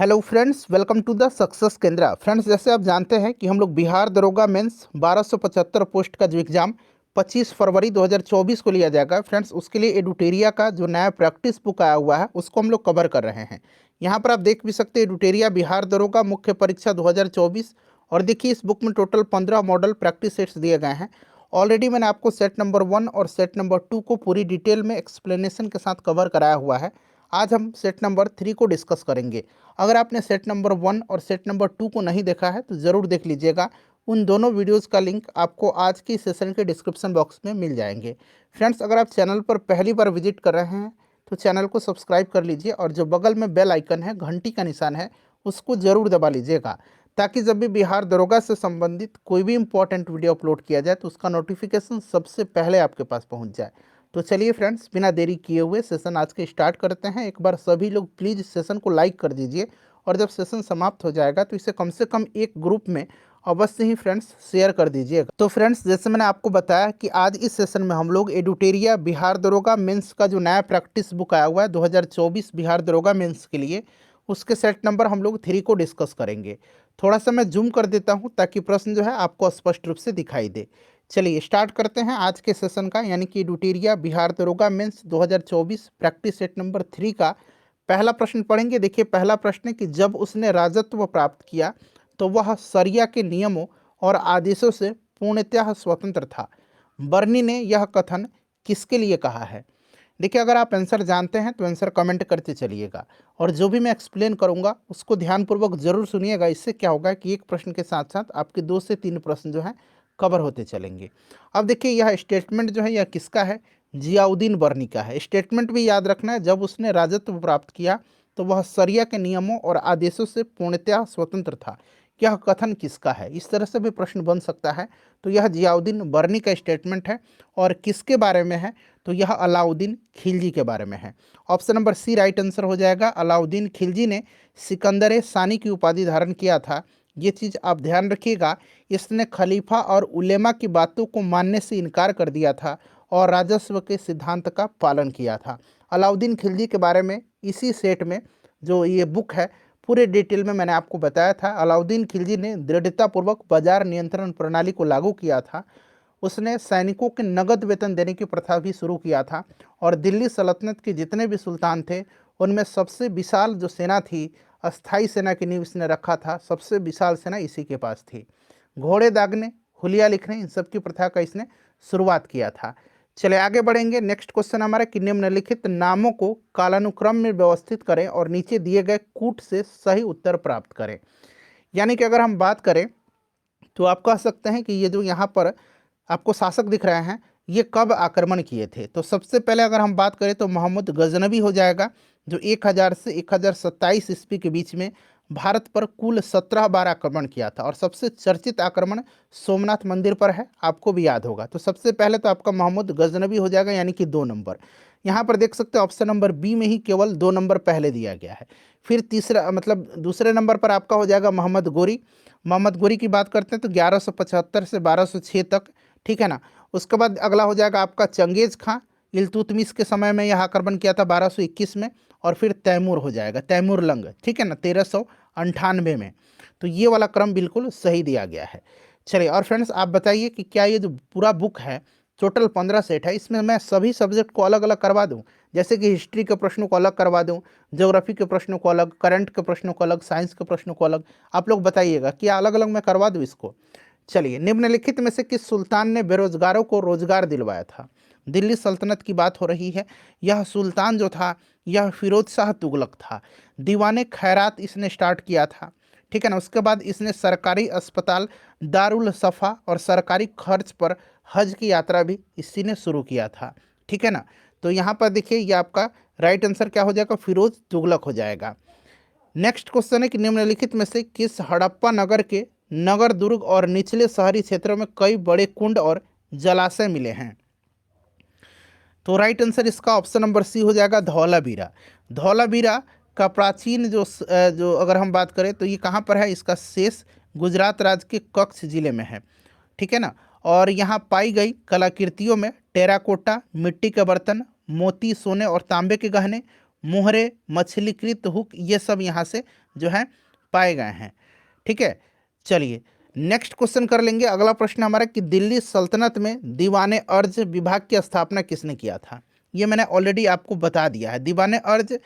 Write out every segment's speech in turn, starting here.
Hello friends, welcome to the success Kendra. Friends, जैसे आप जानते हैं कि हम लोग बिहार दरोगा मेंस 1275 पोस्ट का जो एग्ज़ाम 25 फरवरी 2024 को लिया जाएगा। फ्रेंड्स, उसके लिए एडुटेरिया का जो नया प्रैक्टिस बुक आया हुआ है उसको हम लोग कवर कर रहे हैं। यहाँ पर आप देख भी सकते हैं एडुटेरिया बिहार दरोगा मुख्य परीक्षा 2024। और देखिए, इस बुक में टोटल 15 मॉडल प्रैक्टिस सेट्स दिए गए हैं। ऑलरेडी मैंने आपको सेट नंबर 1 और सेट नंबर 2 को पूरी डिटेल में एक्सप्लेनेशन के साथ कवर कराया हुआ है। आज हम सेट नंबर 3 को डिस्कस करेंगे। अगर आपने सेट नंबर 1 और सेट नंबर 2 को नहीं देखा है तो ज़रूर देख लीजिएगा। उन दोनों वीडियोस का लिंक आपको आज की सेशन के डिस्क्रिप्शन बॉक्स में मिल जाएंगे। फ्रेंड्स, अगर आप चैनल पर पहली बार विजिट कर रहे हैं तो चैनल को सब्सक्राइब कर लीजिए और जो बगल में बेल आइकन है, घंटी का निशान है, उसको ज़रूर दबा लीजिएगा, ताकि जब भी बिहार दरोगा से संबंधित कोई भी इंपॉर्टेंट वीडियो अपलोड किया जाए तो उसका नोटिफिकेशन सबसे पहले आपके पास पहुंच जाए। तो चलिए फ्रेंड्स, बिना देरी किए हुए सेशन आज के स्टार्ट करते हैं। एक बार सभी लोग प्लीज़ इस सेशन को लाइक कर दीजिए और जब सेशन समाप्त हो जाएगा तो इसे कम से कम एक ग्रुप में अवश्य ही फ्रेंड्स शेयर कर दीजिएगा। तो फ्रेंड्स, जैसे मैंने आपको बताया कि आज इस सेशन में हम लोग एडुटेरिया बिहार दरोगा मेंस का जो नया प्रैक्टिस बुक आया हुआ है 2024 बिहार दरोगा मेंस के लिए, उसके सेट नंबर हम लोग 3 को डिस्कस करेंगे। थोड़ा सा मैं जूम कर देता हूं ताकि प्रश्न जो है आपको स्पष्ट रूप से दिखाई दे। चलिए स्टार्ट करते हैं आज के सेशन का, यानी कि एडुटेरिया बिहार दरोगा मेंस 2024 प्रैक्टिस सेट नंबर 3 का पहला प्रश्न पढ़ेंगे। देखिए, पहला प्रश्न है कि जब उसने राजत्व प्राप्त किया तो वह शरिया के नियमों और आदेशों से पूर्णतः स्वतंत्र था। बर्नी ने यह कथन किसके लिए कहा है? देखिए, अगर आप आंसर जानते हैं तो आंसर कमेंट करते चलिएगा और जो भी मैं एक्सप्लेन करूंगा उसको ध्यानपूर्वक जरूर सुनिएगा। इससे क्या होगा कि एक प्रश्न के साथ साथ आपके 2 से 3 प्रश्न जो हैं कवर होते चलेंगे। अब देखिए, यह स्टेटमेंट जो है यह किसका है? जियाउद्दीन बर्नी का है। स्टेटमेंट भी याद रखना है, जब उसने राजत्व प्राप्त किया तो वह शरिया के नियमों और आदेशों से पूर्णतः स्वतंत्र था। यह कथन किसका है? इस तरह से भी प्रश्न बन सकता है। तो यह जियाउद्दीन बर्नी का स्टेटमेंट है। और किसके बारे में है? तो यह अलाउद्दीन खिलजी के बारे में है। Option number C right answer हो जाएगा। अलाउद्दीन खिलजी ने सिकंदर सानी की उपाधि धारण किया था। ये चीज़ आप ध्यान रखिएगा। इसने खलीफा और उलेमा की बातों को मानने से इनकार कर दिया था और राजस्व के सिद्धांत का पालन किया था। अलाउद्दीन खिलजी के बारे में इसी सेट में जो ये बुक है पूरे डिटेल में मैंने आपको बताया था। अलाउद्दीन खिलजी ने दृढ़तापूर्वक बाजार नियंत्रण प्रणाली को लागू किया था। उसने सैनिकों के नगद वेतन देने की प्रथा भी शुरू किया था और दिल्ली सल्तनत के जितने भी सुल्तान थे उनमें सबसे विशाल जो सेना थी, अस्थाई सेना की नींव इसने रखा था। सबसे विशाल सेना इसी के पास थी। घोड़े दागने, हुलिया लिखने, इन सब की प्रथा का इसने शुरुआत किया था। चले आगे बढ़ेंगे। नेक्स्ट क्वेश्चन हमारा कि निम्नलिखित नामों को कालानुक्रम में व्यवस्थित करें और नीचे दिए गए कूट से सही उत्तर प्राप्त करें। यानी कि अगर हम बात करें तो आप कह सकते हैं कि ये जो यहाँ पर आपको शासक दिख रहे हैं ये कब आक्रमण किए थे? तो सबसे पहले अगर हम बात करें तो मोहम्मद गजनवी हो जाएगा, जो 1000 से 1027 ईस्वी के बीच में भारत पर कुल 17 बार आक्रमण किया था। और सबसे चर्चित आक्रमण सोमनाथ मंदिर पर है, आपको भी याद होगा। तो सबसे पहले तो आपका मोहम्मद गजनवी हो जाएगा, यानी कि 2 नंबर। यहाँ पर देख सकते हैं ऑप्शन नंबर बी में ही केवल 2 नंबर पहले दिया गया है। फिर तीसरा मतलब दूसरे नंबर पर आपका हो जाएगा मोहम्मद गोरी। मोहम्मद गोरी की बात करते हैं तो 1175 से 1206 तक, ठीक है ना। उसके बाद अगला हो जाएगा आपका चंगेज खां। इल्तुतमिश के समय में यह आक्रमण किया था 1221 में। और फिर तैमूर हो जाएगा, तैमूर लंग, ठीक है ना, 1398 में। तो ये वाला क्रम बिल्कुल सही दिया गया है। चलिए, और फ्रेंड्स आप बताइए कि क्या ये जो पूरा बुक है टोटल 15 सेट है, इसमें मैं सभी सब्जेक्ट को अलग अलग करवा दूं? जैसे कि हिस्ट्री के प्रश्नों को अलग करवा दूं, ज्योग्राफी के प्रश्नों को अलग, करंट के प्रश्नों को अलग, साइंस के प्रश्नों को अलग? आप लोग बताइएगा, क्या अलग अलग मैं करवा दूं इसको? चलिए, निम्नलिखित में से किस सुल्तान ने बेरोजगारों को रोजगार दिलवाया था? दिल्ली सल्तनत की बात हो रही है। यह सुल्तान जो था यह फिरोज शाह तुगलक था। दीवाने खैरात इसने स्टार्ट किया था, ठीक है ना। उसके बाद इसने सरकारी अस्पताल दारुल सफ़ा और सरकारी खर्च पर हज की यात्रा भी इसी ने शुरू किया था, ठीक है ना। तो यहाँ पर देखिए, ये आपका राइट आंसर क्या हो जाएगा? फिरोज तुगलक हो जाएगा। नेक्स्ट क्वेश्चन है कि निम्नलिखित में से किस हड़प्पा नगर के नगर दुर्ग और निचले शहरी क्षेत्रों में कई बड़े कुंड और जलाशय मिले हैं? तो राइट आंसर इसका ऑप्शन नंबर सी हो जाएगा, धौलावीरा। धौलावीरा का प्राचीन जो अगर हम बात करें तो ये कहाँ पर है? इसका शेष गुजरात राज्य के कच्छ जिले में है, ठीक है ना। और यहाँ पाई गई कलाकृतियों में टेराकोटा, मिट्टी के बर्तन, मोती, सोने और तांबे के गहने, मोहरे, मछलीकृत हुक, ये सब यहाँ से जो है पाए गए हैं। ठीक है, चलिए नेक्स्ट क्वेश्चन कर लेंगे। अगला प्रश्न हमारा कि दिल्ली सल्तनत में दीवाने अर्ज विभाग की स्थापना किसने किया था? ये मैंने ऑलरेडी आपको बता दिया है। दीवाने अर्ज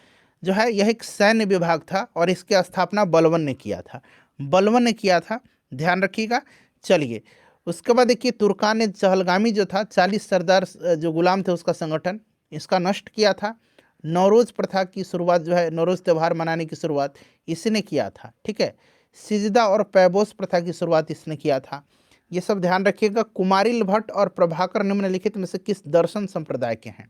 जो है यह एक सैन्य विभाग था और इसकी स्थापना बलबन ने किया था। बलबन ने किया था, ध्यान रखिएगा। चलिए उसके बाद देखिए तुर्कान ने चहलगामी जो था 40 सरदार जो गुलाम थे उसका संगठन, इसका नष्ट किया था। नौरोज प्रथा की शुरुआत जो है, नौरोज त्यौहार मनाने की शुरुआत इसने किया था। ठीक है, सिजदा और पैबोस प्रथा की शुरुआत इसने किया था। ये सब ध्यान रखिएगा। कुमारिल भट्ट और प्रभाकर निम्नलिखित में से किस दर्शन संप्रदाय के हैं?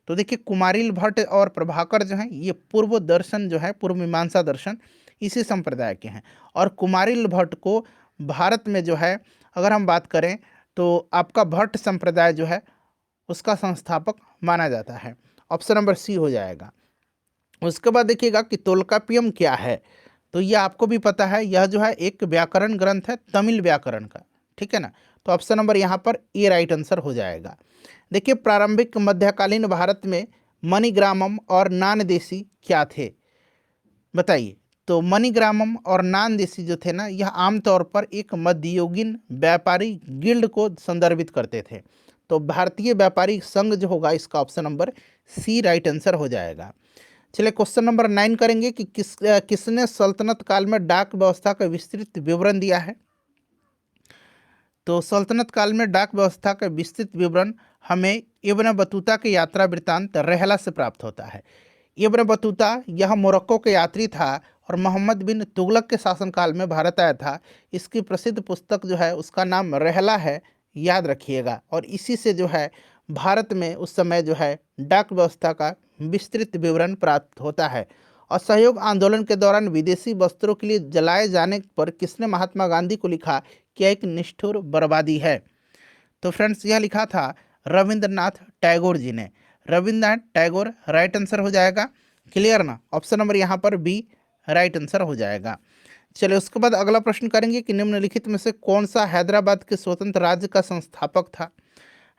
तो देखिए कुमारिल भट्ट और प्रभाकर जो हैं ये पूर्व दर्शन जो है, पूर्व मीमांसा दर्शन इसी संप्रदाय के हैं। और कुमारिल भट्ट को भारत में जो है अगर हम बात करें तो आपका भट्ट संप्रदाय जो है उसका संस्थापक माना जाता है। ऑप्शन नंबर सी हो जाएगा। उसके बाद देखिएगा कि तोल्काप्पियम क्या है? तो ये आपको भी पता है, यह जो है एक व्याकरण ग्रंथ है, तमिल व्याकरण का। ठीक है ना, तो ऑप्शन नंबर यहाँ पर ए राइट आंसर हो जाएगा। देखिए प्रारंभिक मध्यकालीन भारत में मणिग्रामम और नानदेशी क्या थे? बताइए। तो मणिग्रामम और नानदेशी जो थे ना, यह आमतौर पर एक मध्ययुगीन व्यापारी गिल्ड को संदर्भित करते थे। तो भारतीय व्यापारी संघ जो होगा इसका option number C right answer हो जाएगा। चलिए क्वेश्चन नंबर 9 करेंगे कि किसने सल्तनत काल में डाक व्यवस्था का विस्तृत विवरण दिया है? तो सल्तनत काल में डाक व्यवस्था का विस्तृत विवरण हमें इब्न बतूता के यात्रा वृत्तांत रहला से प्राप्त होता है। इब्न बतूता यह मोरक्को के यात्री था और मोहम्मद बिन तुगलक के शासनकाल में भारत आया था। इसकी प्रसिद्ध पुस्तक जो है उसका नाम रहला है, याद रखिएगा। और इसी से जो है भारत में उस समय जो है डाक व्यवस्था का विस्तृत विवरण प्राप्त होता है। असहयोग आंदोलन के दौरान विदेशी वस्त्रों के लिए जलाए जाने पर किसने महात्मा गांधी को लिखा कि एक निष्ठुर बर्बादी है? तो फ्रेंड्स यह लिखा था रविंद्रनाथ टैगोर जी ने। रविंद्रनाथ टैगोर राइट आंसर हो जाएगा। क्लियर ना, ऑप्शन नंबर यहाँ पर बी राइट आंसर हो जाएगा। चलिए उसके बाद अगला प्रश्न करेंगे कि निम्नलिखित में से कौन सा हैदराबाद के स्वतंत्र राज्य का संस्थापक था?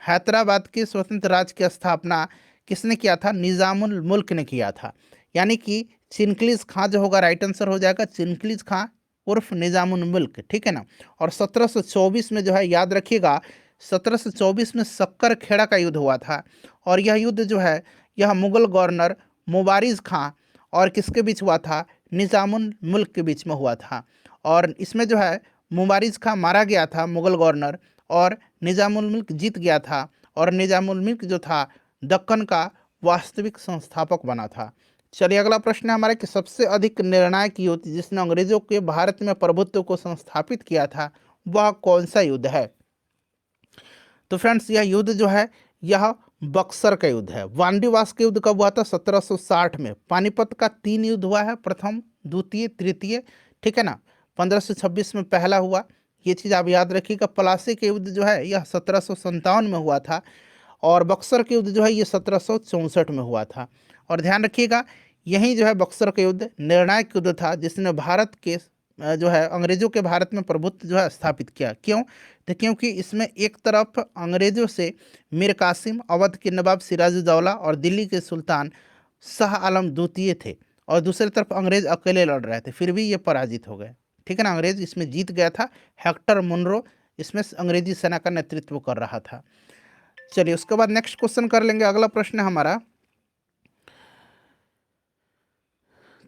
हैदराबाद के स्वतंत्र राज्य की स्थापना किसने किया था? निजामुल मुल्क ने किया था। यानी कि चिनकलीज खां जो होगा राइट आंसर हो जाएगा। चिनकलीज खां उर्फ निजामुल मुल्क। ठीक है ना। और 1724 में जो है याद रखिएगा, 1724 में सक्कर खेड़ा का युद्ध हुआ था। और यह युद्ध जो है यह मुगल गवर्नर मुबारिज खां और किसके बीच हुआ था? निजामुल मुल्क के बीच में हुआ था। और इसमें जो है मुबारिज खां मारा गया था मुगल गवर्नर, और निजामुल मुल्क जीत गया था। और निजामुल मुल्क जो था दक्कन का वास्तविक संस्थापक बना था। चलिए अगला प्रश्न है हमारा कि सबसे अधिक निर्णायक युद्ध जिसने अंग्रेजों के भारत में प्रभुत्व को संस्थापित किया था वह कौन सा युद्ध है? तो फ्रेंड्स यह युद्ध जो है यह बक्सर का युद्ध है। वांडीवास का युद्ध कब हुआ था? 1760 में। पानीपत का 3 युद्ध हुआ है, प्रथम, द्वितीय, तृतीय। ठीक है ना। 1526 में पहला हुआ, ये चीज़ आप याद रखिएगा। प्लासी का युद्ध जो है यह 1757 में हुआ था। और बक्सर का युद्ध जो है ये 1764 में हुआ था। और ध्यान रखिएगा यही जो है बक्सर का युद्ध निर्णायक युद्ध था जिसने भारत के जो है अंग्रेजों के भारत में प्रभुत्व जो है स्थापित किया। क्यों? तो क्योंकि इसमें एक तरफ अंग्रेजों से मीर कासिम, अवध के नवाब सिराजुद्दौला और दिल्ली के सुल्तान शाह आलम द्वितीय थे, और दूसरी तरफ अंग्रेज अकेले लड़ रहे थे, फिर भी ये पराजित हो गए। ठीक है ना, अंग्रेज इसमें जीत गया था। हेक्टर मुनरो इसमें अंग्रेजी सेना का नेतृत्व कर रहा था। चलिए उसके बाद नेक्स्ट क्वेश्चन कर लेंगे। अगला प्रश्न है हमारा,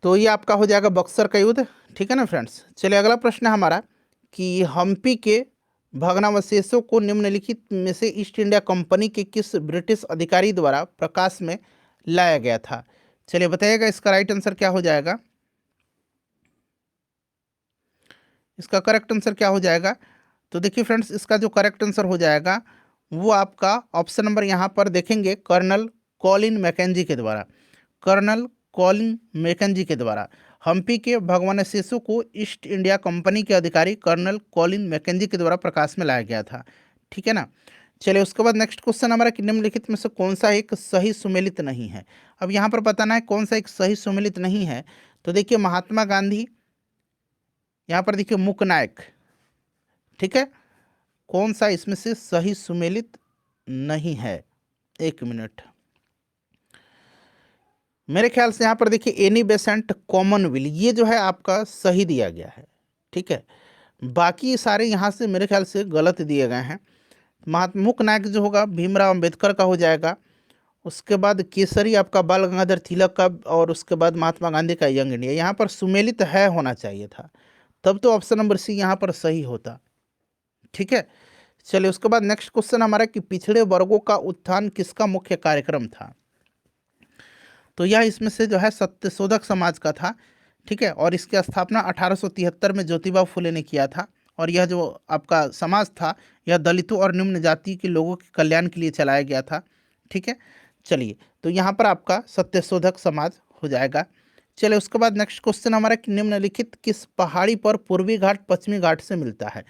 तो ये आपका हो जाएगा बक्सर का युद्ध। ठीक है ना फ्रेंड्स। चलिए अगला प्रश्न है हमारा कि हम्पी के भग्नावशेषों को निम्नलिखित में से ईस्ट इंडिया कंपनी के किस ब्रिटिश अधिकारी द्वारा प्रकाश में लाया गया था? चलिए बताइएगा इसका राइट आंसर क्या हो जाएगा। इसका करेक्ट आंसर क्या हो जाएगा? तो देखिए फ्रेंड्स इसका जो करेक्ट आंसर हो जाएगा वो आपका ऑप्शन नंबर यहाँ पर देखेंगे, कर्नल कॉलिन मैकेंजी के द्वारा। कर्नल कॉलिन मैकेंजी के द्वारा हम्पी के भग्नावशेषों को ईस्ट इंडिया कंपनी के अधिकारी कर्नल कॉलिन मैकेंजी के द्वारा प्रकाश में लाया गया था। ठीक है ना। चलिए उसके बाद नेक्स्ट क्वेश्चन हमारा कि निम्नलिखित में से कौन सा एक सही सुमेलित नहीं है? अब यहाँ पर बताना है कौन सा एक सही सुमेलित नहीं है। तो देखिए महात्मा गांधी, यहाँ पर देखिए मूक नायक। ठीक है, कौन सा इसमें से सही सुमेलित नहीं है? एक मिनट। मेरे ख्याल से यहाँ पर देखिए एनी बेसेंट कॉमनवेल ये जो है आपका सही दिया गया है। ठीक है, बाकी सारे यहाँ से मेरे ख्याल से गलत दिए गए हैं। महात्मा मुख्य नायक जो होगा भीमराव अंबेडकर का हो जाएगा। उसके बाद केसरी आपका बाल गंगाधर तिलक का, और उसके बाद महात्मा गांधी का यंग इंडिया। यहाँ पर सुमेलित है होना चाहिए था, तब तो ऑप्शन नंबर सी यहाँ पर सही होता। ठीक है, चलिए उसके बाद नेक्स्ट क्वेश्चन हमारा कि पिछड़े वर्गों का उत्थान किसका मुख्य कार्यक्रम था। तो यह इसमें से जो है सत्यशोधक समाज का था। ठीक है, और इसकी स्थापना 1873 में ज्योतिबा फुले ने किया था। और यह जो आपका समाज था यह दलितों और निम्न जाति के लोगों के कल्याण के लिए चलाया गया था। ठीक है, चलिए तो यहाँ पर आपका सत्यशोधक समाज हो जाएगा। चलिए उसके बाद नेक्स्ट क्वेश्चन हमारा कि निम्नलिखित किस पहाड़ी पर पूर्वी घाट पश्चिमी घाट से मिलता है।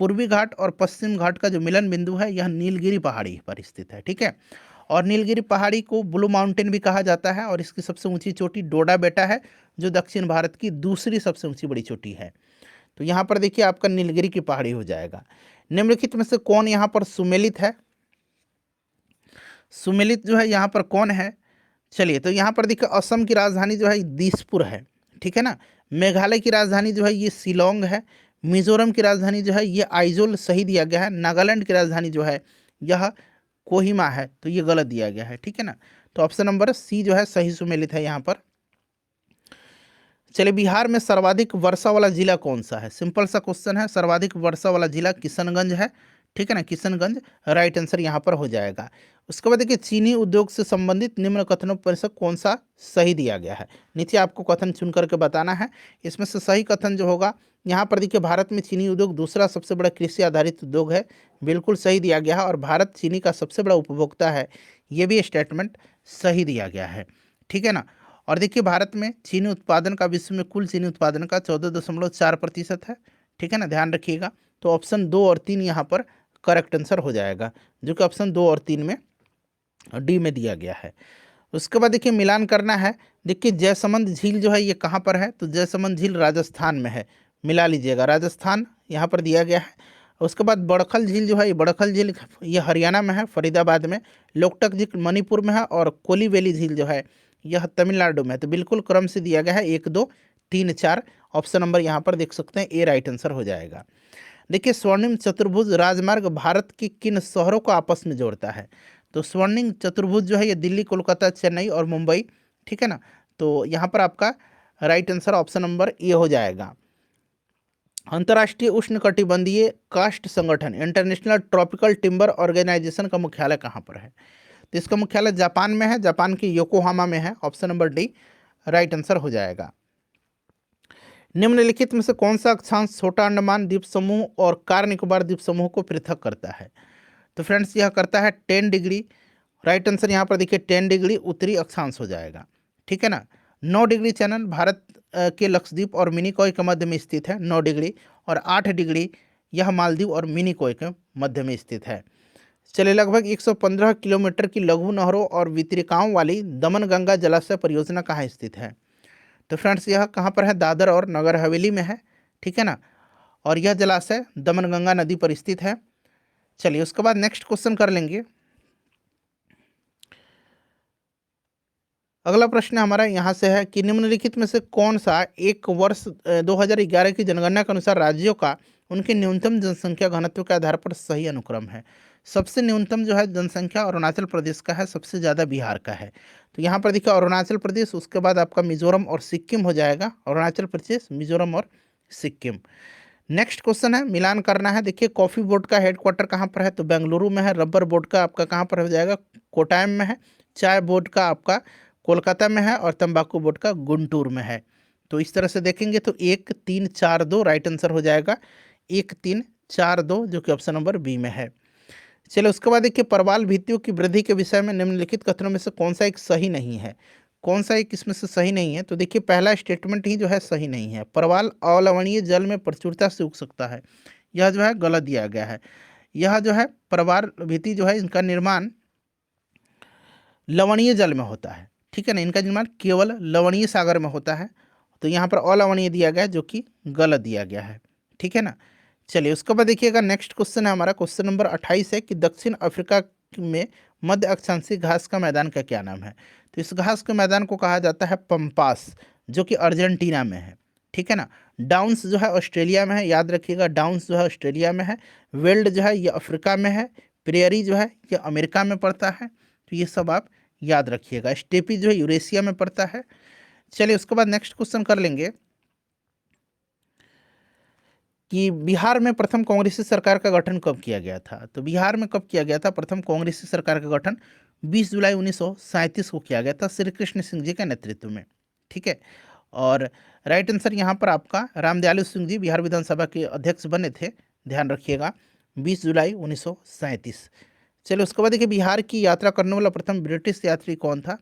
पूर्वी घाट और पश्चिम घाट का जो मिलन बिंदु है यह नीलगिरी पहाड़ी पर स्थित है। ठीक है, और नीलगिरी पहाड़ी को ब्लू माउंटेन भी कहा जाता है, और इसकी सबसे ऊंची चोटी डोडा बेटा है जो दक्षिण भारत की दूसरी सबसे ऊंची बड़ी चोटी है। तो यहाँ पर देखिए आपका नीलगिरी की पहाड़ी हो जाएगा। निम्नलिखित में से कौन यहाँ पर सुमेलित है। सुमेलित जो है यहाँ पर कौन है। चलिए तो यहाँ पर देखिए असम की राजधानी जो है दिसपुर है। ठीक है ना, मेघालय की राजधानी जो है ये शिलोंग है। मिजोरम की राजधानी जो है ये आइजोल सही दिया गया है। नागालैंड की राजधानी जो है यह कोहिमा है, तो ये गलत दिया गया है। ठीक है ना, तो ऑप्शन नंबर सी जो है सही सुमेलित है यहाँ पर। चलिए बिहार में सर्वाधिक वर्षा वाला जिला कौन सा है। सिंपल सा क्वेश्चन है, सर्वाधिक वर्षा वाला जिला किशनगंज है। ठीक है ना, किशनगंज राइट आंसर यहाँ पर हो जाएगा। उसके बाद देखिए चीनी उद्योग से संबंधित निम्न कथनों पर से कौन सा सही दिया गया है। नीचे आपको कथन चुन करके बताना है। इसमें से सही कथन जो होगा यहाँ पर देखिए भारत में चीनी उद्योग दूसरा सबसे बड़ा कृषि आधारित उद्योग है, बिल्कुल सही दिया गया है। और भारत चीनी का सबसे बड़ा उपभोक्ता है, ये भी स्टेटमेंट सही दिया गया है। ठीक है ना, और देखिए भारत में चीनी उत्पादन का विश्व में कुल चीनी उत्पादन का 14.4% है। ठीक है ना, ध्यान रखिएगा। तो ऑप्शन 2 और 3 यहाँ पर करेक्ट आंसर हो जाएगा, जो कि ऑप्शन 2 और 3 में डी में दिया गया है। उसके बाद देखिए मिलान करना है। देखिए जयसमंद झील जो है ये कहाँ पर है, तो जयसमंद झील राजस्थान में है, मिला लीजिएगा, राजस्थान यहाँ पर दिया गया है। उसके बाद बड़खल झील जो है ये बड़खल झील ये हरियाणा में है, फरीदाबाद में। लोकटक झील मणिपुर में है, और कोली वैली झील जो है यह तमिलनाडु में है। तो बिल्कुल क्रम से दिया गया है 1 2 3 4। ऑप्शन नंबर यहाँ पर देख सकते हैं ए राइट आंसर हो जाएगा। देखिए स्वर्णिम चतुर्भुज राजमार्ग भारत के किन शहरों को आपस में जोड़ता है। तो स्वर्णिम चतुर्भुज जो है ये दिल्ली, कोलकाता, चेन्नई और मुंबई। ठीक है ना, तो यहाँ पर आपका right answer option number A हो जाएगा। अंतर्राष्ट्रीय उष्णकटिबंधीय काष्ठ संगठन इंटरनेशनल ट्रॉपिकल टिम्बर ऑर्गेनाइजेशन का मुख्यालय कहाँ पर है। तो इसका मुख्यालय जापान में है, जापान के योकोहामा में है। Option number D right answer हो जाएगा। निम्नलिखित में से कौन सा अक्षांश छोटा अंडमान द्वीप समूह और कार निकोबार द्वीप समूह को पृथक करता है। तो फ्रेंड्स यह करता है 10 डिग्री। राइट आंसर यहाँ पर देखिए 10 डिग्री उत्तरी अक्षांश हो जाएगा। ठीक है ना, 9 डिग्री चैनल भारत के लक्षद्वीप और मिनिकॉय के मध्य में स्थित है 9 डिग्री, और 8 डिग्री यह मालदीव और मिनिकॉय के मध्य में स्थित है। चलिए लगभग 115 किलोमीटर की लघु नहरों और वितरिकाओं वाली दमन गंगा जलाशय परियोजना कहाँ स्थित है। तो फ्रेंड्स यह कहाँ पर है, दादर और नगर हवेली में है। ठीक है ना, और यह जलाशय दमन गंगा नदी पर स्थित है। चलिए उसके बाद नेक्स्ट क्वेश्चन कर लेंगे। अगला प्रश्न हमारा यहाँ से है कि निम्नलिखित में से कौन सा एक वर्ष 2011 की जनगणना के अनुसार राज्यों का उनके न्यूनतम जनसंख्या घनत्व के आधार पर सही अनुक्रम है। सबसे न्यूनतम जो है जनसंख्या अरुणाचल प्रदेश का है, सबसे ज़्यादा बिहार का है। तो यहाँ पर देखिए अरुणाचल प्रदेश, उसके बाद आपका मिजोरम और सिक्किम हो जाएगा। अरुणाचल प्रदेश, मिजोरम और सिक्किम। नेक्स्ट क्वेश्चन है मिलान करना है। देखिए कॉफ़ी बोर्ड का हेडक्वार्टर कहाँ पर है, तो बेंगलुरु में है। रबर बोर्ड का आपका कहाँ पर हो जाएगा, कोटायम में है। चाय बोर्ड का आपका कोलकाता में है, और तंबाकू बोर्ड का गुंटूर में है। तो इस तरह से देखेंगे तो 1 3 4 2 राइट आंसर हो जाएगा। 1 3 4 2 जो कि ऑप्शन नंबर बी में है। चलिए उसके बाद देखिए प्रवाल भित्तियों की वृद्धि के विषय में निम्नलिखित कथनों में से कौन सा एक सही नहीं है। कौन सा एक इसमें से सही नहीं है, तो देखिए पहला स्टेटमेंट ही जो है सही नहीं है। प्रवाल अलवणीय जल में प्रचुरता से उग सकता है, यह जो है गलत दिया गया है। यह जो है प्रवाल भित्ति जो है इनका निर्माण लवणीय जल में होता है। ठीक है ना, इनका निर्माण केवल लवणीय सागर में होता है। तो यहाँ पर अलवणीय दिया गया है, जो कि गलत दिया गया है। ठीक है ना, चलिए उसके बाद देखिएगा नेक्स्ट क्वेश्चन है हमारा, क्वेश्चन नंबर 28 है कि दक्षिण अफ्रीका में मध्य अक्षांशीय घास का मैदान का क्या नाम है। तो तो इस घास के मैदान को कहा जाता है पंपास, जो कि अर्जेंटीना में है, ठीक है ना। डाउन्स जो है ऑस्ट्रेलिया में है, याद रखिएगा, डाउन्स जो है ऑस्ट्रेलिया में है। वेल्ड जो है ये अफ्रीका में है। प्रेयरी जो है ये अमेरिका में पड़ता है, तो ये सब आप याद रखिएगा। स्टेपी जो है यूरेशिया में पड़ता है। चलिए उसके बाद नेक्स्ट क्वेश्चन कर लेंगे कि बिहार में प्रथम कांग्रेसी सरकार का गठन कब किया गया था। तो बिहार में कब किया गया था प्रथम कांग्रेसी सरकार का गठन? 20 जुलाई 1937 को किया गया था, श्री कृष्ण सिंह जी के नेतृत्व में, ठीक है। और राइट आंसर यहाँ पर आपका रामदयालु सिंह जी बिहार विधानसभा के अध्यक्ष बने थे, ध्यान रखिएगा, 20 जुलाई 1937। चलिए उसके बाद देखिए, बिहार की यात्रा करने वाला प्रथम ब्रिटिश यात्री कौन था।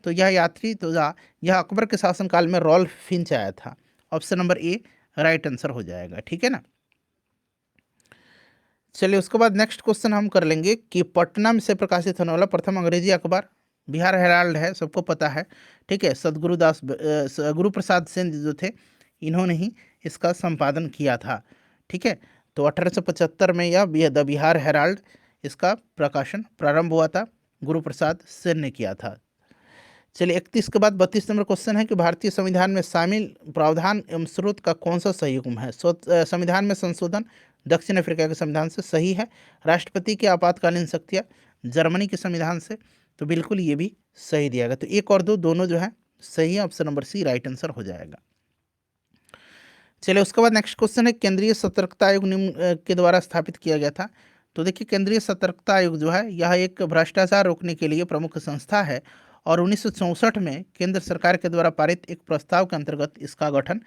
तो यह यात्री तो यह अकबर के शासनकाल में रॉल्फ फिंच आया था। Option number A right answer हो जाएगा, ठीक है ना। चलिए उसके बाद नेक्स्ट क्वेश्चन हम कर लेंगे कि पटना में से प्रकाशित होने वाला प्रथम अंग्रेजी अखबार बिहार हेराल्ड है, सबको पता है, ठीक है। गुरु प्रसाद सेन जो थे, इन्होंने ही इसका संपादन किया था, ठीक है। तो 1875 में यह द बिहार हेराल्ड, इसका प्रकाशन प्रारंभ हुआ था, गुरु प्रसाद सेन ने किया था। चलिए 31 के बाद 32 नंबर क्वेश्चन है कि भारतीय संविधान में शामिल प्रावधान एवं स्रोत का कौन सा सही हुक्म है। संविधान में संशोधन दक्षिण अफ्रीका के संविधान से सही है। राष्ट्रपति की आपातकालीन शक्तियाँ जर्मनी के संविधान से, तो बिल्कुल ये भी सही दिया गया। तो 1 और 2 दोनों जो है सही है, option number C right answer हो जाएगा। चलिए उसके बाद नेक्स्ट क्वेश्चन है, केंद्रीय सतर्कता आयोग निम्न के द्वारा स्थापित किया गया था। तो देखिए, केंद्रीय सतर्कता आयोग जो है यह एक भ्रष्टाचार रोकने के लिए प्रमुख संस्था है और 1964 में केंद्र सरकार के द्वारा पारित एक प्रस्ताव के अंतर्गत इसका गठन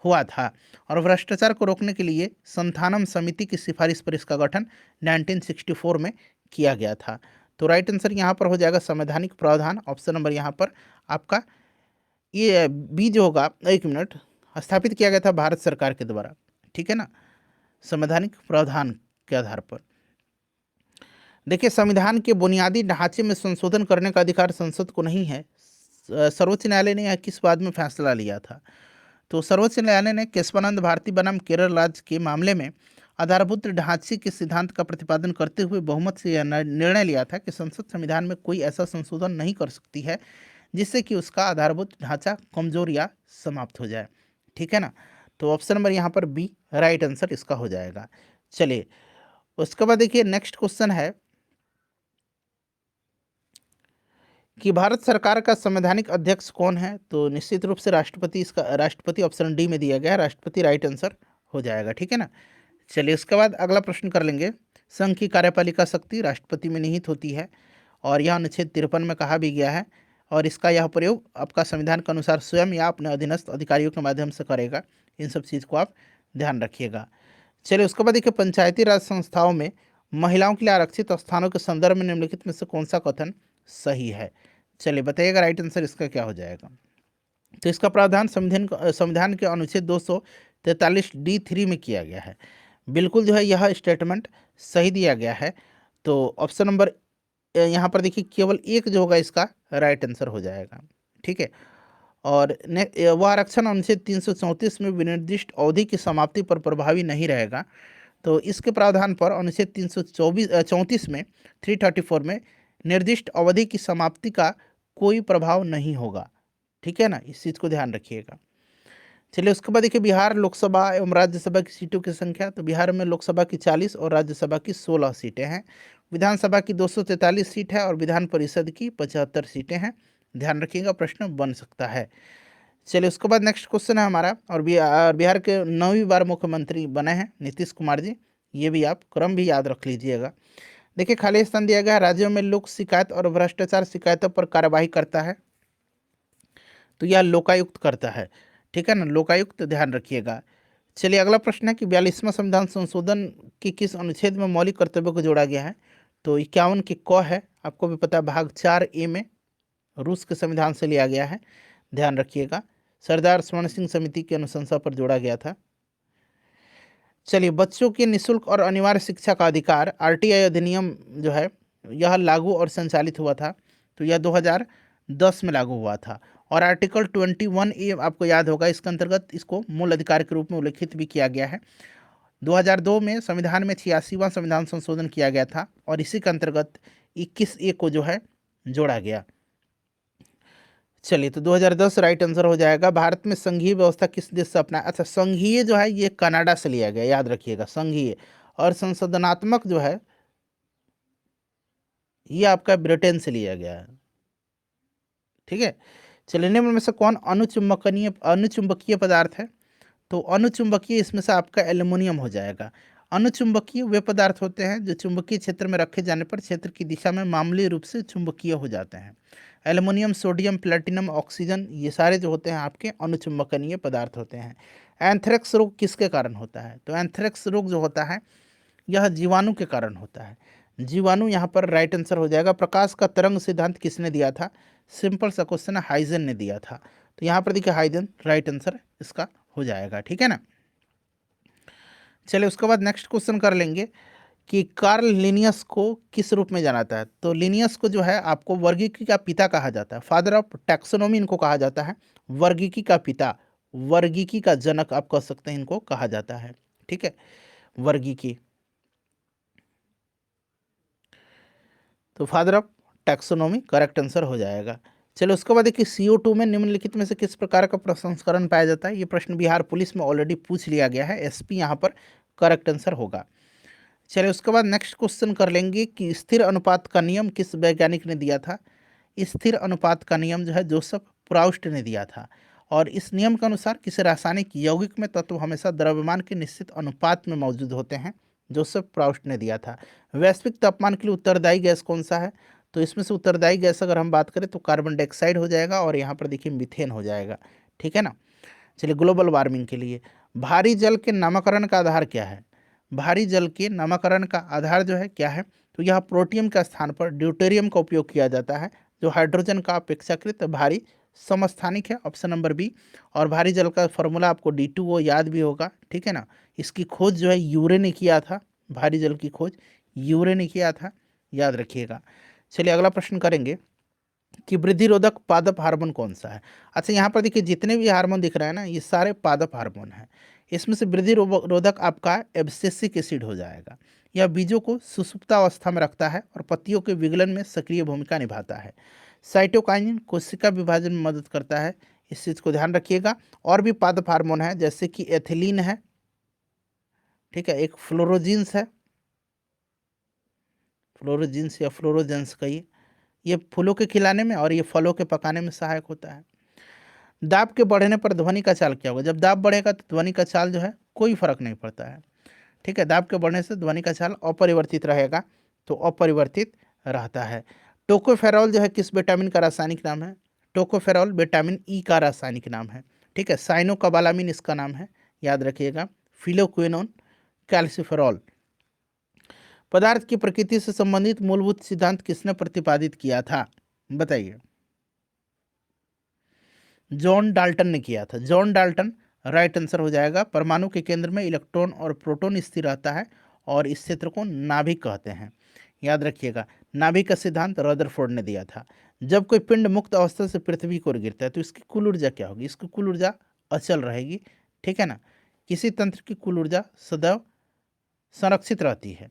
हुआ था और भ्रष्टाचार को रोकने के लिए संथानम समिति की सिफारिश पर इसका गठन 1964 में किया गया था। तो राइट आंसर यहाँ पर हो जाएगा संवैधानिक प्रावधान, ऑप्शन नंबर यहाँ पर आपका ये बी जो होगा, 1 मिनट, स्थापित किया गया था भारत सरकार के द्वारा, ठीक है ना, संवैधानिक प्रावधान के आधार पर। देखिए, संविधान के बुनियादी ढांचे में संशोधन करने का अधिकार संसद को नहीं है। सर्वोच्च न्यायालय ने यह किस बात में फैसला लिया था। तो सर्वोच्च न्यायालय ने केशवानंद भारती बनाम केरल राज्य के मामले में आधारभूत ढांचे के सिद्धांत का प्रतिपादन करते हुए बहुमत से यह निर्णय लिया था कि संसद संविधान में कोई ऐसा संशोधन नहीं कर सकती है जिससे कि उसका आधारभूत ढांचा कमजोर या समाप्त हो जाए, ठीक है ना। तो ऑप्शन नंबर यहाँ पर बी राइट आंसर इसका हो जाएगा। चलिए उसके बाद देखिए, नेक्स्ट क्वेश्चन है कि भारत सरकार का संवैधानिक अध्यक्ष कौन है। तो निश्चित रूप से राष्ट्रपति, इसका राष्ट्रपति ऑप्शन डी में दिया गया है, राष्ट्रपति राइट आंसर हो जाएगा, ठीक है ना। चलिए उसके बाद अगला प्रश्न कर लेंगे, संघ की कार्यपालिका शक्ति राष्ट्रपति में निहित होती है और यह अनुच्छेद 53 में कहा भी गया है और इसका यह प्रयोग आपका संविधान के अनुसार स्वयं या अपने अधीनस्थ अधिकारियों के माध्यम से करेगा। इन सब चीज़ को आप ध्यान रखिएगा। चलिए उसके बाद देखिए, पंचायती राज संस्थाओं में महिलाओं के लिए आरक्षित स्थानों के संदर्भ में निम्नलिखित में से कौन सा कथन सही है। चलिए बताइएगा राइट आंसर इसका क्या हो जाएगा। तो इसका प्रावधान संविधान के अनुच्छेद 243D3 में किया गया है। बिल्कुल जो है यह स्टेटमेंट सही दिया गया है। तो ऑप्शन नंबर यहाँ पर देखिए, केवल एक जो होगा इसका राइट आंसर हो जाएगा, ठीक है। और वह आरक्षण अनुच्छेद 334 में विनिर्दिष्ट अवधि की समाप्ति पर प्रभावी नहीं रहेगा। तो इसके प्रावधान पर अनुच्छेद 334 में 334 में निर्दिष्ट अवधि की समाप्ति का कोई प्रभाव नहीं होगा, ठीक है ना, इस चीज़ को ध्यान रखिएगा। चलिए उसके बाद देखिए, बिहार लोकसभा एवं राज्यसभा की सीटों की संख्या। तो बिहार में लोकसभा की 40 और राज्यसभा की 16 सीटें हैं। विधानसभा की 243 सीट है और विधान परिषद की 75 सीटें हैं। ध्यान रखिएगा, प्रश्न बन सकता है। चलिए उसके बाद नेक्स्ट क्वेश्चन है हमारा, और बिहार के 9वीं बार मुख्यमंत्री बने हैं नीतीश कुमार जी। ये भी आप क्रम भी याद रख लीजिएगा। देखिए, खाली स्थान दिया गया है, राज्यों में लोक शिकायत और भ्रष्टाचार शिकायतों पर कार्यवाही करता है। तो यह लोकायुक्त करता है, ठीक है ना, लोकायुक्त, ध्यान रखिएगा। चलिए अगला प्रश्न है कि 42वां संविधान संशोधन के किस अनुच्छेद में मौलिक कर्तव्यों को जोड़ा गया है। तो 51 की क है, आपको भी पता है, भाग 4A में रूस के संविधान से लिया गया है, ध्यान रखिएगा। सरदार स्वर्ण सिंह समिति की अनुशंसा पर जोड़ा गया था। चलिए, बच्चों के निःशुल्क और अनिवार्य शिक्षा का अधिकार RTI अधिनियम जो है यह लागू और संचालित हुआ था। तो यह 2010 में लागू हुआ था और आर्टिकल 21A आपको याद होगा, इसके अंतर्गत इसको मूल अधिकार के रूप में उल्लेखित भी किया गया है। 2002 में संविधान में 86वां संविधान संशोधन किया गया था और इसी के अंतर्गत 21A को जो है जोड़ा गया। चलिए, तो 2010 राइट आंसर हो जाएगा। भारत में संघीय व्यवस्था किस देश से अपनाया? अच्छा, संघीय जो है ये कनाडा से लिया गया, याद रखिएगा संघीय। और संशोधनात्मक जो है ये आपका ब्रिटेन से लिया गया है। ठीक है। चलिए, निम्न में से कौन अनुचुंबकीय पदार्थ है? तो अनुचुंबकीय इसमें से आपका एल्युमिनियम हो जाएगा। अनुचुंबकीय वे पदार्थ होते हैं जो चुंबकीय क्षेत्र में रखे जाने पर क्षेत्र की दिशा में मामूली रूप से चुंबकीय हो जाते हैं। एल्युमिनियम, सोडियम, प्लेटिनम, ऑक्सीजन, ये सारे जो होते हैं आपके अनुचुंबकनीय पदार्थ होते हैं। एंथ्रेक्स रोग किसके कारण होता है? तो एंथ्रेक्स रोग जो होता है यह जीवाणु के कारण होता है। जीवाणु यहाँ पर राइट आंसर हो जाएगा। प्रकाश का तरंग सिद्धांत किसने दिया था? सिंपल सा क्वेश्चन है, हाइजन ने दिया था। तो यहाँ पर देखिए हाइजन राइट आंसर इसका हो जाएगा। ठीक है ना। चलिए, उसके बाद नेक्स्ट क्वेश्चन कर लेंगे कि कार्ल लिनियस को किस रूप में जाना जाता है? तो लिनियस को जो है आपको वर्गीकी का पिता कहा जाता है, फादर ऑफ टैक्सोनॉमी इनको कहा जाता है। वर्गीकी का पिता, वर्गीकी का जनक आप कह सकते हैं, इनको कहा जाता है। ठीक है, वर्गीकी, तो father of taxonomy correct answer हो जाएगा। चलो, उसके बाद देखिए CO2 में निम्नलिखित में से किस प्रकार का प्रसंस्करण पाया जाता है? ये प्रश्न बिहार पुलिस में ऑलरेडी पूछ लिया गया है। SP यहाँ पर करेक्ट आंसर होगा। चलिए, उसके बाद नेक्स्ट क्वेश्चन कर लेंगे कि स्थिर अनुपात का नियम किस वैज्ञानिक ने दिया था? स्थिर अनुपात का नियम जो है जोसेफ प्राउस्ट ने दिया था। और इस नियम के अनुसार किसी रासायनिक यौगिक में तत्व हमेशा द्रव्यमान के निश्चित अनुपात में मौजूद होते हैं। जोसेफ प्राउस्ट ने दिया था। वैश्विक तापमान के लिए उत्तरदायी गैस कौन सा है? तो इसमें से उत्तरदायी गैस अगर हम बात करें तो कार्बन डाइऑक्साइड हो जाएगा, और यहाँ पर देखिए मीथेन हो जाएगा। ठीक है ना। चलिए, ग्लोबल वार्मिंग के लिए भारी जल के नामकरण का आधार क्या है? भारी जल के नामकरण का आधार जो है क्या है? तो यह प्रोटियम के स्थान पर ड्यूटेरियम का उपयोग किया जाता है, जो हाइड्रोजन का अपेक्षाकृत भारी समस्थानिक है, ऑप्शन नंबर बी। और भारी जल का फॉर्मूला आपको D2O याद भी होगा। ठीक है ना। इसकी खोज जो है यूरे ने किया था, भारी जल की खोज यूरे ने किया था, याद रखिएगा। चलिए, अगला प्रश्न करेंगे कि वृद्धि रोधक पादप हार्मोन कौन सा है? अच्छा, यहाँ पर देखिए जितने भी हार्मोन दिख रहे हैं ना, ये सारे पादप हार्मोन हैं। इसमें से वृद्धि रोधक आपका एब्सिसिक एसिड हो जाएगा। यह बीजों को सुषुप्तावस्था में रखता है और पत्तियों के विगलन में सक्रिय भूमिका निभाता है। साइटोकाइनिन कोशिका विभाजन में मदद करता है, इस चीज़ को ध्यान रखिएगा। और भी पादप हार्मोन है, जैसे कि एथिलीन है, ठीक है, एक फ्लोरोजिन्स है, फ्लोरोजिन्स या फ्लोरोजेंस का ये फूलों के खिलाने में और ये फलों के पकाने में सहायक होता है। दाब के बढ़ने पर ध्वनि का चाल क्या होगा? जब दाब बढ़ेगा तो ध्वनि का चाल जो है कोई फर्क नहीं पड़ता है। ठीक है, दाब के बढ़ने से ध्वनि का चाल अपरिवर्तित रहेगा, तो अपरिवर्तित रहता है। टोकोफेरॉल जो है किस विटामिन का रासायनिक नाम है? टोकोफेरॉल विटामिन ई का रासायनिक नाम है। ठीक है, साइनोकोबालामिन इसका नाम है, याद रखिएगा। Phylloquinone, calciferol. पदार्थ की प्रकृति से संबंधित मूलभूत सिद्धांत किसने प्रतिपादित किया था? बताइए। जॉन डाल्टन ने किया था। जॉन डाल्टन राइट आंसर हो जाएगा। परमाणु के केंद्र में इलेक्ट्रॉन और प्रोटॉन स्थिर रहता है और इस क्षेत्र को नाभिक कहते हैं, याद रखिएगा। नाभिक का सिद्धांत रदरफोर्ड ने दिया था। जब कोई पिंड मुक्त अवस्था से पृथ्वी को ओर गिरता है तो इसकी कुल ऊर्जा क्या होगी? इसकी कुल ऊर्जा अचल रहेगी। ठीक है ना। किसी तंत्र की कुल ऊर्जा सदैव संरक्षित रहती है,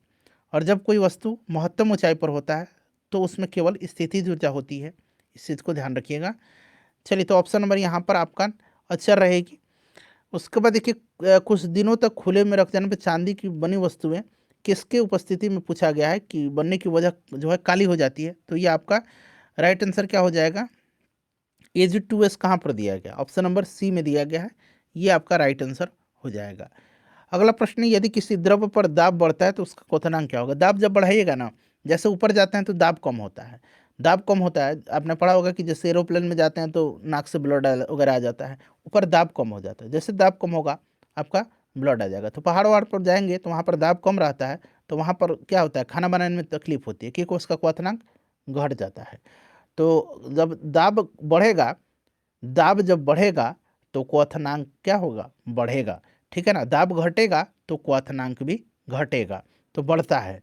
और जब कोई वस्तु महत्तम ऊंचाई पर होता है तो उसमें केवल स्थितिज ऊर्जा होती है, इस चीज़ को ध्यान रखिएगा। चलिए, तो ऑप्शन नंबर यहाँ पर आपका अचर रहेगी। उसके बाद देखिए कुछ दिनों तक खुले में रख जाने पर चांदी की बनी वस्तुएं किसके उपस्थिति में पूछा गया है कि बनने की वजह जो है काली हो जाती है? तो ये आपका राइट आंसर क्या हो जाएगा? AgO2 कहाँ पर दिया गया? ऑप्शन नंबर सी में दिया गया है, ये आपका राइट आंसर हो जाएगा। अगला प्रश्न है, यदि किसी द्रव पर दाब बढ़ता है तो उसका क्वथनांक क्या होगा? दाब जब बढ़ाइएगा ना, जैसे ऊपर जाते हैं तो दाब कम होता है। दाब कम होता है, आपने पढ़ा होगा कि जैसे एरोप्लेन में जाते हैं तो नाक से ब्लड वगैरह आ जाता है, ऊपर दाब कम हो जाता है। जैसे दाब कम होगा आपका ब्लड आ जाएगा। तो पहाड़ वहाड़ पर जाएंगे तो वहाँ पर दाब कम रहता है, तो वहाँ पर क्या होता है, खाना बनाने में तकलीफ होती है क्योंकि उसका क्वथनांक घट जाता है। तो जब दाब बढ़ेगा, दाब जब बढ़ेगा तो क्वथनांक क्या होगा? बढ़ेगा। ठीक है ना। दाब घटेगा तो क्वथनांक भी घटेगा, तो बढ़ता है।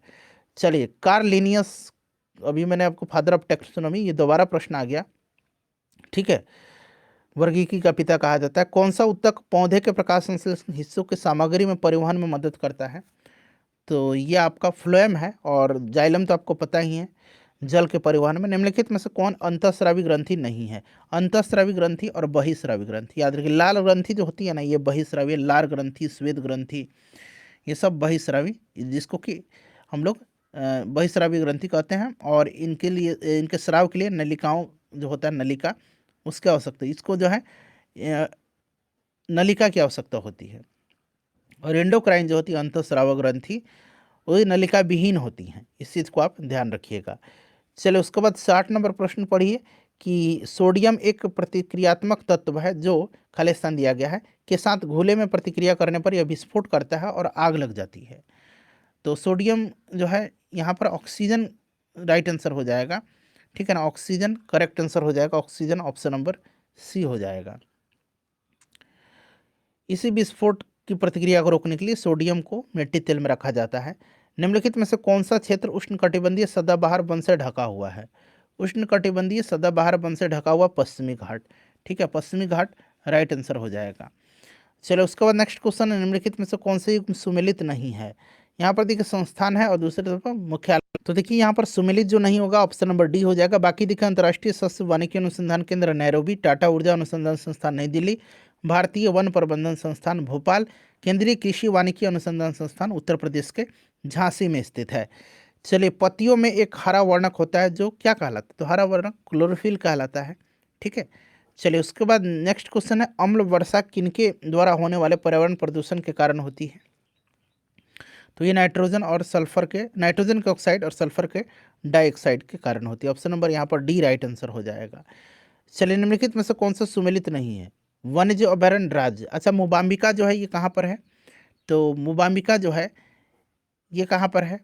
चलिए, कार्ल लिनियस, अभी मैंने आपको फादर ऑफ टैक्सोनॉमी, ये दोबारा प्रश्न आ गया। ठीक है, वर्गीकी का पिता कहा जाता है। कौन सा ऊतक पौधे के प्रकाश संश्लेषण हिस्सों के सामग्री में परिवहन में मदद करता है? तो ये आपका फ्लोएम है, और जाइलम तो आपको पता ही है। जल के परिवहन में निम्नलिखित में से कौन अंतःस्रावी ग्रंथि नहीं है? अंतःस्रावी ग्रंथि और बहिस्रावी ग्रंथि, याद रखिए। लाल ग्रंथि जो होती है ना, ये बहिस्रावी, लाल ग्रंथि, श्वेत ग्रंथि, ये सब बहिस्रावी, जिसको कि हम लोग बहिस्रावी ग्रंथि कहते हैं। और इनके लिए, इनके स्राव के लिए नलिकाओं जो होता है, नलिका, उसकी आवश्यकता, इसको जो है नलिका की आवश्यकता होती है। और एंडोक्राइन जो होती है, अंतःस्राव ग्रंथि, वो नलिका विहीन होती हैं। इस चीज़ को आप ध्यान रखिएगा। चलिए उसके बाद 60 नंबर प्रश्न पढ़िए कि सोडियम एक प्रतिक्रियात्मक तत्व है जो, खाली स्थान दिया गया है, के साथ घुले में प्रतिक्रिया करने पर यह विस्फोट करता है और आग लग जाती है। तो सोडियम जो है यहाँ पर ऑक्सीजन राइट आंसर हो जाएगा, ठीक है ना, ऑक्सीजन करेक्ट आंसर हो जाएगा, ऑक्सीजन ऑप्शन नंबर सी हो जाएगा। इसी विस्फोट की प्रतिक्रिया को रोकने के लिए सोडियम को मिट्टी तेल में रखा जाता है। निम्नलिखित में से कौन सा क्षेत्र उष्णकटिबंधीय सदाबहार वन से ढका हुआ है? उष्णकटिबंधीय सदाबहार वन से ढका हुआ पश्चिमी घाट, ठीक है, पश्चिमी घाट राइट आंसर हो जाएगा। चलो उसके बाद नेक्स्ट क्वेश्चन है, निम्नलिखित में से कौन से युग्म सुमेलित नहीं है? यहाँ पर देखिए संस्थान है और दूसरी तरफ मुख्यालय, तो देखिए यहाँ पर सुमेलित जो नहीं होगा ऑप्शन नंबर डी हो जाएगा। बाकी देखिए अंतर्राष्ट्रीय सस्य वानिकी अनुसंधान केंद्र नैरोबी, टाटा ऊर्जा अनुसंधान संस्थान नई दिल्ली, भारतीय वन प्रबंधन संस्थान भोपाल, केंद्रीय कृषि वानिकी अनुसंधान संस्थान उत्तर प्रदेश के झांसी में स्थित है। चलिए पत्तियों में एक हरा वर्णक होता है जो क्या कहलाता है? तो हरा वर्णक क्लोरोफिल कहलाता है, ठीक है। चलिए उसके बाद नेक्स्ट क्वेश्चन है, अम्ल वर्षा किनके द्वारा होने वाले पर्यावरण प्रदूषण के कारण होती है? तो ये नाइट्रोजन और सल्फर के, नाइट्रोजन के ऑक्साइड और सल्फर के डाइऑक्साइड के कारण होती है। ऑप्शन नंबर यहाँ पर डी राइट आंसर हो जाएगा। चलिए निम्नलिखित में से कौन सा सुमेलित नहीं है? वन्यजीव अभयारण्य राज्य, अच्छा मोबाम्बिका जो है ये कहाँ पर है? तो मोबाम्बिका जो है ये कहाँ पर है?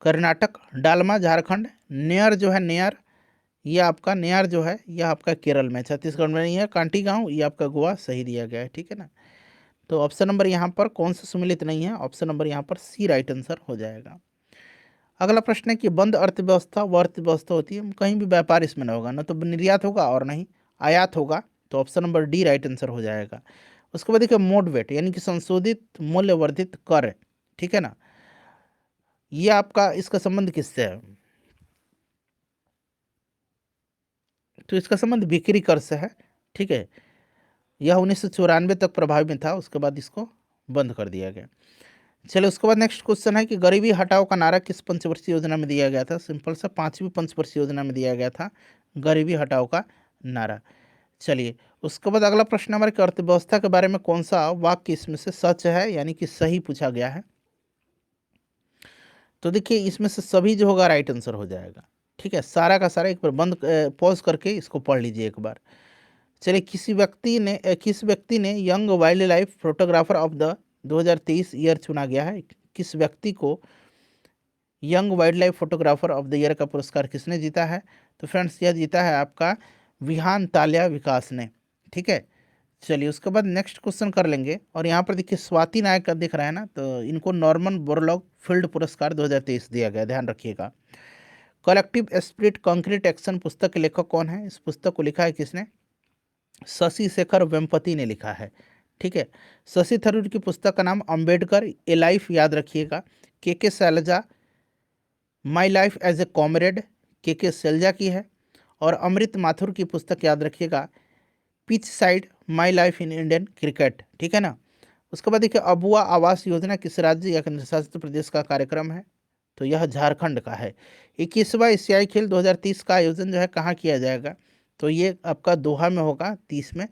कर्नाटक, डालमा झारखंड, नेयर जो है, नेयर ये आपका, नेयर जो है ये आपका केरल में, छत्तीसगढ़ में नहीं है। कांटी गांव ये आपका गोवा, सही दिया गया है, ठीक है ना। तो ऑप्शन नंबर यहाँ पर कौन सा सुमेलित नहीं है? ऑप्शन नंबर यहाँ पर सी राइट आंसर हो जाएगा। अगला प्रश्न है कि बंद अर्थव्यवस्था वह अर्थव्यवस्था होती है, कहीं भी व्यापार इसमें ना होगा, ना तो निर्यात होगा और नहीं आयात होगा। तो option number D right answer हो जाएगा। उसके बाद देखिए मोडवेट यानी कि संशोधित मूल्य वर्धित कर, ठीक है ना, ये आपका इसका संबंध किससे है? तो इसका संबंध बिक्री कर से है, ठीक है। यह 1994 तक प्रभावी में था, उसके बाद इसको बंद कर दिया गया। चलो उसके बाद नेक्स्ट क्वेश्चन है कि गरीबी हटाओ का नारा किस पंचवर्षीय योजना में दिया गया था? सिंपल सा 5वीं पंचवर्षीय योजना में दिया गया था गरीबी हटाओ का नारा। चलिए उसके बाद अगला प्रश्न हमारे कि अर्थव्यवस्था के बारे में कौन सा वाक्य इसमें से सच है यानी कि सही पूछा गया है? तो देखिए इसमें से सभी जो होगा राइट आंसर हो जाएगा, ठीक है। सारा का सारा एक बार बंद पॉज करके इसको पढ़ लीजिए एक बार। चलिए किस व्यक्ति ने young wild life photographer of the 2023 year चुना गया है? किस व्यक्ति को young wild life photographer of the year का पुरस्कार किसने जीता है? तो फ्रेंड्स यह जीता है आपका विहान तालिया विकास ने, ठीक है। चलिए उसके बाद नेक्स्ट क्वेश्चन कर लेंगे। और यहाँ पर देखिए स्वाति नायक का दिख रहा है ना, तो इनको नॉर्मन बोरलॉग फील्ड पुरस्कार 2023 दिया गया, ध्यान रखिएगा। कलेक्टिव स्पिरिट कंक्रीट एक्शन पुस्तक के लेखक कौन है? इस पुस्तक को लिखा है किसने? शशि शेखर वेम्पति ने लिखा है, ठीक है। शशि थरूर की पुस्तक का नाम अंबेडकर ए लाइफ, याद रखिएगा। K Shailaja my life as a comrade, K Shailaja की है। और अमृत माथुर की पुस्तक याद रखिएगा pitch side my life in Indian cricket, ठीक है ना। उसके बाद देखिए अबुआ आवास योजना किस राज्य या केंद्र शासित प्रदेश का कार्यक्रम है? तो यह झारखंड का है। 21वां एशियाई खेल 2030 का आयोजन जो है कहाँ किया जाएगा? तो ये आपका दोहा में होगा 30 में,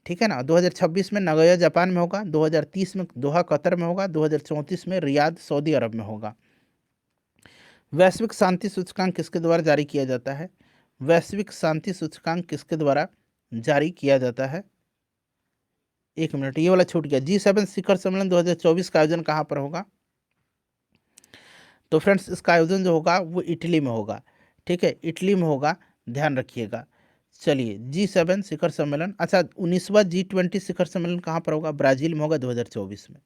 ठीक है ना। 2026 में नगोया जापान में होगा, 2030 में दोहा कतर में होगा, 2034 में रियाद सऊदी अरब में होगा। वैश्विक शांति सूचकांक किसके द्वारा जारी किया जाता है? वैश्विक शांति सूचकांक किसके द्वारा जारी किया जाता है? एक मिनट, ये वाला छूट गया। G7 शिखर सम्मेलन 2024 का आयोजन कहाँ पर होगा? तो फ्रेंड्स इसका आयोजन जो होगा वो इटली में होगा, ठीक है, इटली में होगा, ध्यान रखिएगा। चलिए G7 शिखर सम्मेलन, अच्छा 19वां G20 शिखर सम्मेलन कहाँ पर होगा? ब्राजील में होगा 2024 में,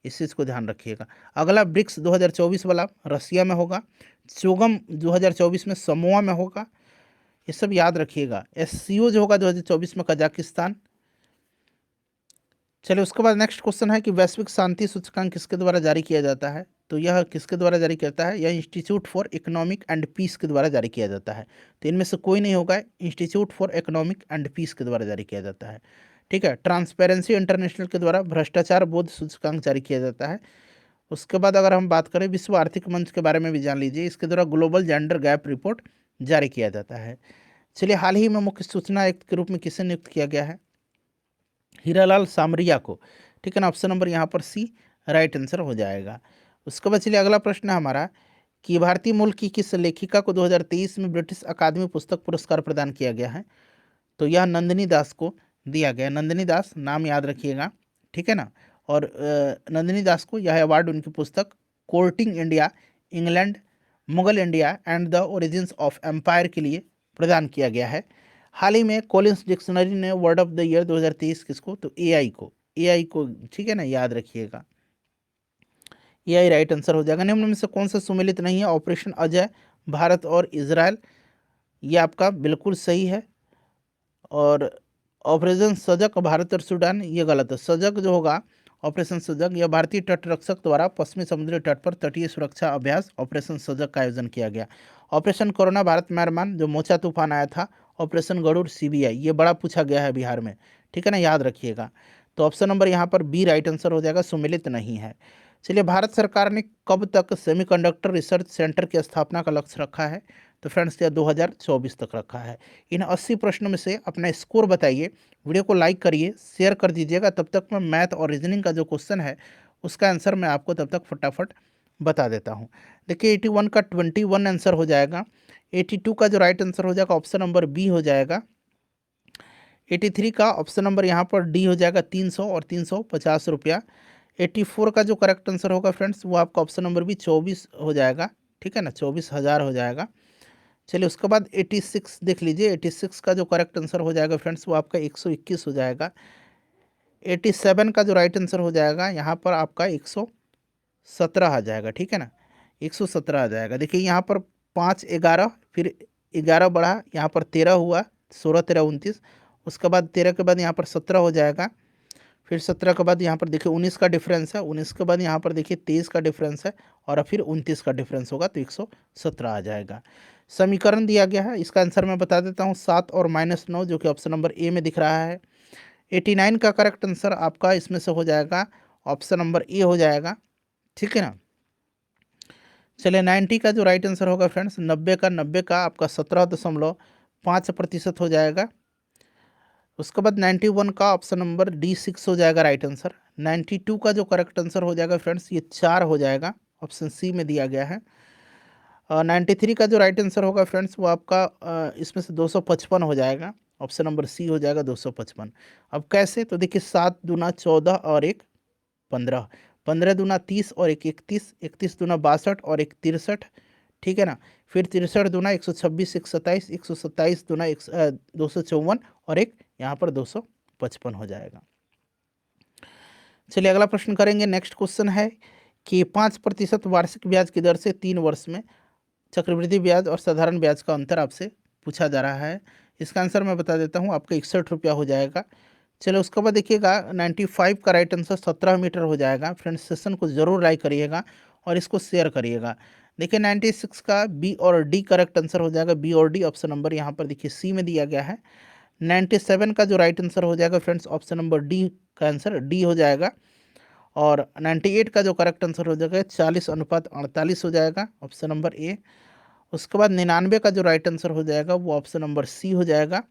इस चीज़ को ध्यान रखिएगा। अगला ब्रिक्स 2024 वाला रसिया में होगा। चोगम 2024 में समोआ में होगा, ये सब याद रखिएगा। SCO जो होगा 2024 में कजाकिस्तान। चलिए उसके बाद नेक्स्ट क्वेश्चन है कि वैश्विक शांति सूचकांक किसके द्वारा जारी किया जाता है? तो यह किसके द्वारा जारी करता है? यह institute for economic and peace के द्वारा जारी किया जाता है। तो इनमें से कोई नहीं होगा, institute for economic and peace के द्वारा जारी किया जाता है। ठीक है, ट्रांसपेरेंसी इंटरनेशनल के द्वारा भ्रष्टाचार बोध सूचकांक जारी किया जाता है। उसके बाद अगर हम बात करें विश्व आर्थिक मंच के बारे में भी जान लीजिए, इसके द्वारा ग्लोबल जेंडर गैप रिपोर्ट जारी किया जाता है। चलिए, हाल ही में मुख्य सूचना आयुक्त के रूप में किसे नियुक्त किया गया है? हीरालाल सामरिया को। ठीक है ना, ऑप्शन नंबर यहाँ पर सी राइट आंसर हो जाएगा। उसके बाद चलिए अगला प्रश्न है हमारा कि भारतीय मूल की किस लेखिका को 2023 में ब्रिटिश अकादमी पुस्तक पुरस्कार प्रदान किया गया है? तो यह नंदिनी दास को दिया गया। नंदिनी दास नाम याद रखिएगा, ठीक है ना। और नंदिनी दास को यह अवार्ड उनकी पुस्तक courting India, England, Mughal India and the origins of empire के लिए प्रदान किया गया है। हाल ही में कॉलिंस डिक्शनरी ने वर्ड ऑफ द ईयर 2023 किसको? तो एआई को, ठीक है ना, याद रखिएगा। एआई राइट आंसर हो जाएगा। निम्न में से कौन सा सुमेलित नहीं है? ऑपरेशन अजय, भारत और इजराइल, ये आपका बिल्कुल सही है। और ऑपरेशन सजग, भारत और सूडान, ये गलत है। सजग जो होगा, ऑपरेशन सजग, यह भारतीय तटरक्षक द्वारा पश्चिमी समुद्री तट पर तटीय सुरक्षा अभ्यास ऑपरेशन सजग का आयोजन किया गया। ऑपरेशन कोरोना, भारत म्यांमार जो मोचा तूफान आया था। ऑपरेशन गरुड़, सीबीआई, ये बड़ा पूछा गया है बिहार में, ठीक है ना, याद रखिएगा। तो ऑप्शन नंबर यहाँ पर बी राइट आंसर हो जाएगा, सुमिलित नहीं है। चलिए, भारत सरकार ने कब तक सेमीकंडक्टर रिसर्च सेंटर की स्थापना का लक्ष्य रखा है? तो फ्रेंड्स, यह 2024 तक रखा है। इन 80 प्रश्नों में से अपना स्कोर बताइए। वीडियो को लाइक करिए, शेयर कर दीजिएगा। तब तक मैं मैथ और रीजनिंग का जो क्वेश्चन है उसका आंसर मैं आपको तब तक फटाफट बता देता हूँ। देखिए, 81 का 21 आंसर हो जाएगा। 82 का जो राइट आंसर हो जाएगा ऑप्शन नंबर बी हो जाएगा। 83 का ऑप्शन नंबर यहाँ पर डी हो जाएगा, 300 और 350 रुपया। 84 का जो करेक्ट आंसर होगा फ्रेंड्स वो आपका ऑप्शन नंबर भी 24 हो जाएगा, ठीक है ना, 24,000 हो जाएगा। चलिए, उसके बाद 86 देख लीजिए। 86 का जो करेक्ट आंसर हो जाएगा फ्रेंड्स वो आपका 121 हो जाएगा। 87 का जो राइट आंसर हो जाएगा यहाँ पर आपका 117 आ जाएगा, ठीक है ना, 117 आ जाएगा। देखिए, यहाँ पर 5 11, फिर 11 बढ़ा, यहाँ पर 13 हुआ, 16 13 29। उसके बाद 13 के बाद यहाँ पर 17 हो जाएगा। फिर 17 के बाद यहाँ पर देखिए 19 का डिफरेंस है। 19 के बाद यहाँ पर देखिए 23 का डिफरेंस है, और फिर 29 का डिफरेंस होगा, तो 117 आ जाएगा। समीकरण दिया गया है, इसका आंसर मैं बता देता हूँ, 7 और -9, जो कि ऑप्शन नंबर ए में दिख रहा है। 89 का करेक्ट आंसर आपका इसमें से हो जाएगा, ऑप्शन नंबर ए हो जाएगा, ठीक है ना। चलिए, 90 का जो राइट आंसर होगा फ्रेंड्स, 90 का आपका 17.5% हो जाएगा। उसके बाद 91 का ऑप्शन नंबर डी 6 हो जाएगा राइट आंसर। 92 का जो करेक्ट आंसर हो जाएगा फ्रेंड्स, ये 4 हो जाएगा, ऑप्शन सी में दिया गया है। 93 का जो राइट आंसर होगा फ्रेंड्स वो आपका इसमें से 255 हो जाएगा, ऑप्शन नंबर सी हो जाएगा 255। अब कैसे? तो देखिए, 7 दूना 14 और 1 15, 15 दूना 30 और 1 31, 31 दूना 62 और 1 63, ठीक है ना। फिर 63 दूना 126, 1 27, 127 दूना 254 और एक यहाँ पर 255 हो जाएगा। चलिए, अगला प्रश्न करेंगे। नेक्स्ट क्वेश्चन है कि 5% वार्षिक ब्याज की दर से 3 वर्ष में चक्रवृद्धि ब्याज और साधारण ब्याज का अंतर आपसे पूछा जा रहा है। इसका आंसर मैं बता देता हूँ, आपका 61 रुपया हो जाएगा। चलो, उसके बाद देखिएगा 95 का राइट आंसर 17 मीटर हो जाएगा। फ्रेंड्स, सेशन को जरूर लाइक करिएगा और इसको शेयर करिएगा। देखिए, 96 का बी और डी करेक्ट आंसर हो जाएगा। बी और डी ऑप्शन नंबर यहाँ पर देखिए सी में दिया गया है। 97 का जो राइट आंसर हो जाएगा फ्रेंड्स, ऑप्शन नंबर डी का आंसर डी हो जाएगा। और 98 का जो करेक्ट आंसर हो जाएगा 40:48 हो जाएगा, ऑप्शन नंबर ए। उसके बाद 99 का जो राइट आंसर हो जाएगा वो ऑप्शन नंबर सी हो जाएगा।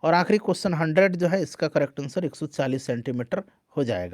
और आखिरी क्वेश्चन 100 जो है, इसका करेक्ट आंसर 140 सेंटीमीटर हो जाएगा।